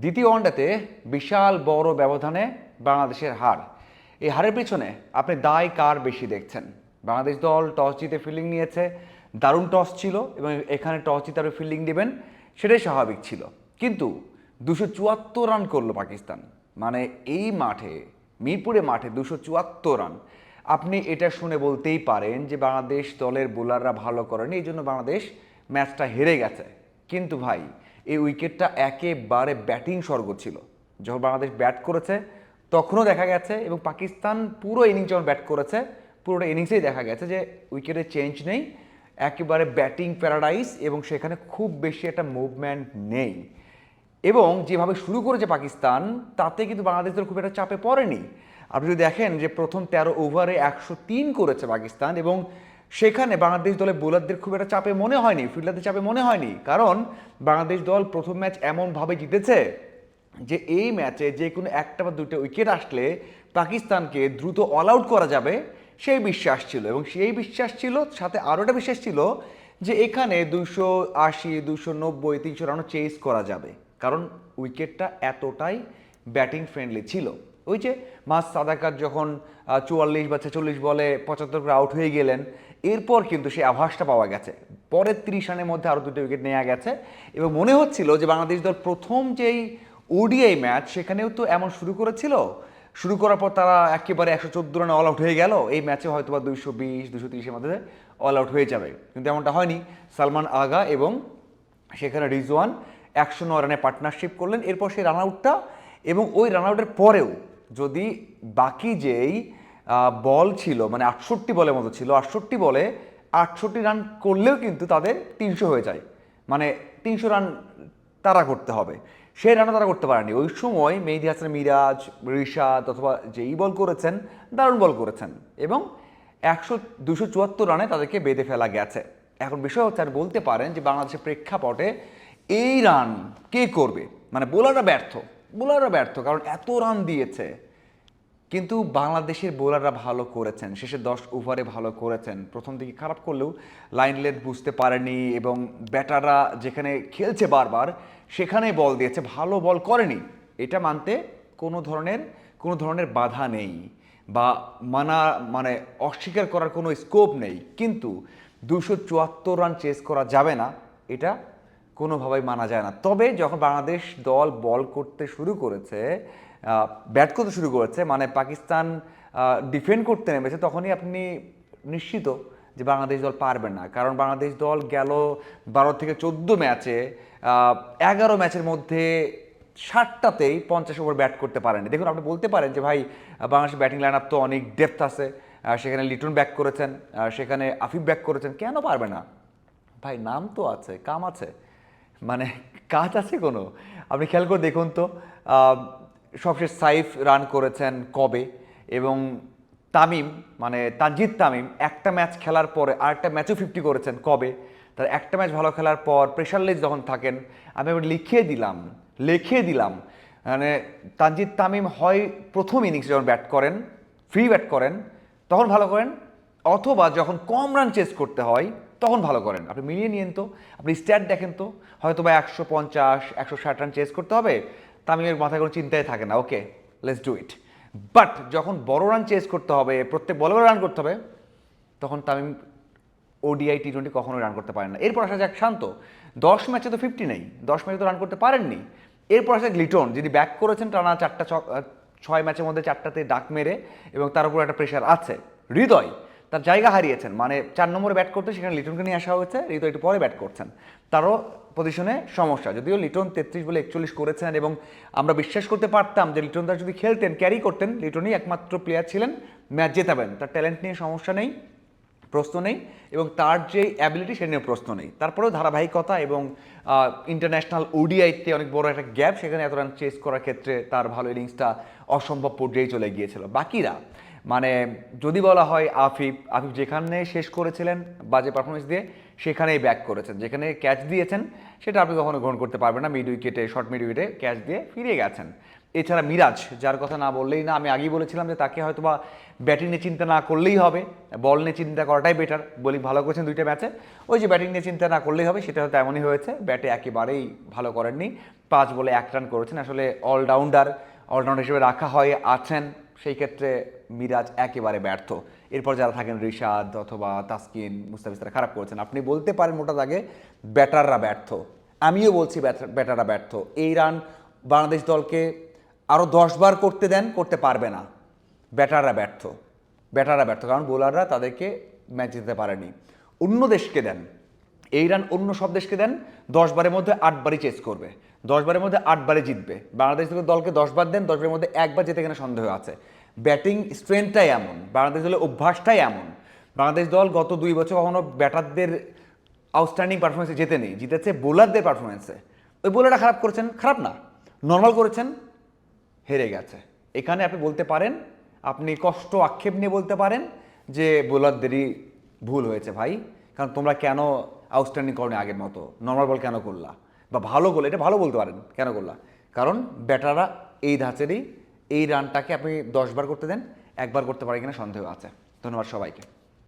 দ্বিতীয় ওয়ানডেতে বিশাল বড় ব্যবধানে বাংলাদেশের হার। এই হারের পিছনে আপনি দায় কার বেশি দেখছেন? বাংলাদেশ দল টস জিতে ফিল্ডিং নিয়েছে, দারুণ টস ছিল এবং এখানে টস জিতে আরও ফিল্ডিং দেবেন, সেটাই স্বাভাবিক ছিল। কিন্তু 274 রান করলো পাকিস্তান, মানে এই মাঠে, মিরপুরে মাঠে 274 রান। আপনি এটা শুনে বলতেই পারেন যে বাংলাদেশ দলের বোলাররা ভালো করেনি, এই জন্য বাংলাদেশ ম্যাচটা হেরে গেছে। কিন্তু ভাই, এই উইকেটটা একেবারে ব্যাটিং স্বর্গ ছিল। যখন বাংলাদেশ ব্যাট করেছে তখনও দেখা গেছে, এবং পাকিস্তান পুরো ইনিংস যখন ব্যাট করেছে পুরোটা ইনিংসেই দেখা গেছে যে উইকেটে চেঞ্জ নেই, একেবারে ব্যাটিং প্যারাডাইস, এবং সেখানে খুব বেশি একটা মুভমেন্ট নেই। এবং যেভাবে শুরু করেছে পাকিস্তান, তাতে কিন্তু বাংলাদেশ দল খুব একটা চাপে পড়েনি। আপনি যদি দেখেন যে প্রথম 13 ওভারে 103 করেছে পাকিস্তান, এবং সেখানে বাংলাদেশ দলের বোলারদের খুব একটা চাপে মনে হয়নি, ফিল্ডারদের চাপে মনে হয়নি, কারণ বাংলাদেশ দল প্রথম ম্যাচ এমনভাবে জিতেছে যে এই ম্যাচে যে কোনো একটা বা দুটো উইকেট আসলে পাকিস্তানকে দ্রুত অল আউট করা যাবে, সেই বিশ্বাস ছিল। এবং সেই বিশ্বাস ছিল, সাথে আরও একটা বিশ্বাস ছিল যে এখানে 280, 290, 300 রানও চেস করা যাবে, কারণ উইকেটটা এতটাই ব্যাটিং ফ্রেন্ডলি ছিল। ওই যে মাস সাদাকাত যখন 44 বা 46 বলে 75 করে আউট হয়ে গেলেন, এরপর কিন্তু সেই আভাসটা পাওয়া গেছে। পরের 30 রানের মধ্যে আরও দুটো উইকেট নেওয়া গেছে, এবং মনে হচ্ছিল যে বাংলাদেশ দল প্রথম যেই ওডিআই ম্যাচ সেখানেও তো এমন শুরু করেছিল, শুরু করার পর তারা একেবারে 114 রানে অল আউট হয়ে গেল, এই ম্যাচে হয়তো বা 220, 230-এর মধ্যে অল আউট হয়ে যাবে, কিন্তু এমনটা হয়নি। সালমান আগা এবং সেখানে রিজওয়ান 109 রানে পার্টনারশিপ করলেন। এরপর সেই রান আউটটা, এবং ওই রান আউটের পরেও যদি বাকি যেই বল ছিল, মানে 68 বলের মতো ছিল, 68 বলে 68 রান করলেও কিন্তু তাদের 300 হয়ে যায়, মানে 300 রান তারা করতে হবে, সেই রানও তারা করতে পারেনি। ওই সময় মেহেদী হাসান মিরাজ, রিশাদ অথবা যেই বল করেছেন, দারুণ বল করেছেন, এবং 274 রানে তাদেরকে বেঁধে ফেলা গেছে। এখন বিষয় হচ্ছে, আর বলতে পারেন যে বাংলাদেশের প্রেক্ষাপটে এই রান কে করবে, মানে বোলাররা ব্যর্থ, কারণ এত রান দিয়েছে। কিন্তু বাংলাদেশের বোলাররা ভালো করেছেন, শেষে 10 ওভারে ভালো করেছেন, প্রথম দিকে খারাপ করলেও লাইন লেন্থ বুঝতে পারেনি, এবং ব্যাটাররা যেখানে খেলছে বারবার সেখানে বল দিয়েছে, ভালো বল করেনি, এটা মানতে কোনো ধরনের বাধা নেই, বা মানে অস্বীকার করার কোনো স্কোপ নেই। কিন্তু 274 রান চেস করা যাবে না, এটা কোনোভাবেই মানা যায় না। তবে যখন বাংলাদেশ দল বল করতে শুরু করেছে, ব্যাট করতে শুরু করেছে, মানে পাকিস্তান ডিফেন্ড করতে নেমেছে, তখনই আপনি নিশ্চিত যে বাংলাদেশ দল পারবে না, কারণ বাংলাদেশ দল গেল 12 থেকে 14 ম্যাচে 11 ম্যাচের মধ্যে 60টাতেই 50 ওভার ব্যাট করতে পারেনি। দেখুন, আপনি বলতে পারেন যে ভাই, বাংলাদেশের ব্যাটিং লাইন আপ তো অনেক ডেপথ আছে, সেখানে লিটন ব্যাক করেছেন, সেখানে আফিফ ব্যাক করেছেন, কেন পারবে না? ভাই, নাম তো আছে, কাম আছে, মানে কাজ আছে কোনো? আপনি খেয়াল করে দেখুন তো, সবশেষ সাইফ রান করেছেন কবে, এবং তামিম, মানে তানজিদ তামিম একটা ম্যাচ খেলার পরে আরেকটা ম্যাচও 50 করেছেন কবে? তার একটা ম্যাচ ভালো খেলার পর প্রেশারলেস যখন থাকেন, আমি লিখে দিলাম, মানে তানজিদ তামিম হয় প্রথম ইনিংসে যখন ব্যাট করেন, ফ্রি ব্যাট করেন, তখন ভালো করেন, অথবা যখন কম রান চেস করতে হয় তখন ভালো করেন। আপনি মিলিয়ে নিন তো, আপনি স্ট্যাট দেখেন তো, হয়তো বা 150, 160 রান চেস করতে হবে, তামিমের মাথায় কোনো চিন্তাই থাকে না, okay let's do it. But যখন বড় রান চেস করতে হবে, প্রত্যেক বলে রান করতে হবে, তখন তামিম ওডিআই টি-20 কখনোই রান করতে পারেন না। এরপর আসা যাক শান্ত, 10 ম্যাচে তো 50 নেই, 10 ম্যাচে তো রান করতে পারেননি। এরপর আসা লিটন, যিনি ব্যাক করেছেন টানা 6 ম্যাচের মধ্যে 4টাতে ডাক মেরে, এবং তার উপর একটা প্রেশার আছে। হৃদয় তার জায়গা হারিয়েছেন, মানে 4 নম্বরে ব্যাট করতে, সেখানে লিটনকে নিয়ে আসা হয়েছে, হৃদয় একটু পরে ব্যাট করছেন, তারও পজিশনে সমস্যা। যদিও লিটন 33 বলে 41 করেছেন, এবং আমরা বিশ্বাস করতে পারতাম যে লিটন তার যদি খেলতেন, ক্যারি করতেন, লিটনই একমাত্র প্লেয়ার ছিলেন ম্যাচ জেতাবেন। তার ট্যালেন্ট নিয়ে সমস্যা নেই, প্রশ্ন নেই, এবং তার যে অ্যাবিলিটি সে নিয়ে প্রশ্ন নেই। তারপরেও ধারাবাহিকতা এবং ইন্টারন্যাশনাল ওডিআইতে অনেক বড় একটা গ্যাপ, সেখানে এত রান চেস করার ক্ষেত্রে তার ভালো ইনিংসটা অসম্ভব পর্যায়ে চলে গিয়েছিল। বাকিরা, মানে যদি বলা হয় আফিফ যেখানে শেষ করেছিলেন বাজে পারফরমেন্স দিয়ে, সেখানেই ব্যাক করেছেন, যেখানে ক্যাচ দিয়েছেন সেটা আপনি কখনো গ্রহণ করতে পারবেন না, মিড উইকেটে শর্ট মিড উইকেটে ক্যাচ দিয়ে ফিরে গেছেন। এছাড়া মিরাজ, যার কথা না বললেই না, আমি আগেই বলেছিলাম যে তাকে হয়তো বা ব্যাটিং নিয়ে চিন্তা না করলেই হবে, বল নিয়ে চিন্তা করাটাই বেটার। বোলিং ভালো করেছেন দুইটা ম্যাচে, ওই যে ব্যাটিং নিয়ে চিন্তা না করলেই হবে সেটা হয়তো এমনই হয়েছে, ব্যাটে একেবারেই ভালো করেননি, 5 বলে 1 রান করেছেন। আসলে অলরাউন্ডার হিসেবে রাখা হয় আছেন, সেই ক্ষেত্রে মিরাজ একেবারে ব্যর্থ। এরপর যারা থাকেন রিশাদ অথবা তাসকিন, মুস্তাফিজ, তারা খারাপ করেছেন। আপনি বলতে পারেন মোটা দাগে ব্যাটাররা ব্যর্থ, আমিও বলছি ব্যাটাররা ব্যর্থ। এই রান বাংলাদেশ দলকে আরও 10 বার করতে দেন, করতে পারবে না। ব্যাটাররা ব্যর্থ, কারণ বোলাররা তাদেরকে ম্যাচ জিততে পারেনি। অন্য দেশকে দেন এই রান, অন্য সব দেশকে দেন, 10 বারের মধ্যে 8 বারই চেস করবে, 10 বারের মধ্যে 8 বারই জিতবে। বাংলাদেশ দলকে 10 বার দেন, 10 বারের মধ্যে 1 বার যেতে কিনা সন্দেহ আছে। ব্যাটিং স্ট্রেংথটাই এমন, বাংলাদেশ দলের অভ্যাসটাই এমন। বাংলাদেশ দল গত 2 বছর কখনো ব্যাটারদের আউটস্ট্যান্ডিং পারফরমেন্সে জেতেনি, জিতেছে বোলারদের পারফরমেন্সে। ওই বোলারটা খারাপ করেছেন, খারাপ না, নর্মাল করেছেন, হেরে গেছে। এখানে আপনি বলতে পারেন, আপনি কষ্ট আক্ষেপ নিয়ে বলতে পারেন যে বোলারদেরই ভুল হয়েছে ভাই, কারণ তোমরা কেন আউটস্ট্যান্ডিং করনি আগের মতো, নর্মাল বল কেন করলা, বা ভালো করলে, এটা ভালো বলতে পারেন কেন করলা, কারণ ব্যাটাররা এই ধাঁচেরই, এই রানটাকে আপনি 10 বার করতে দেন, 1 বার করতে পারে কিনা সন্দেহ আছে। ধন্যবাদ সবাইকে।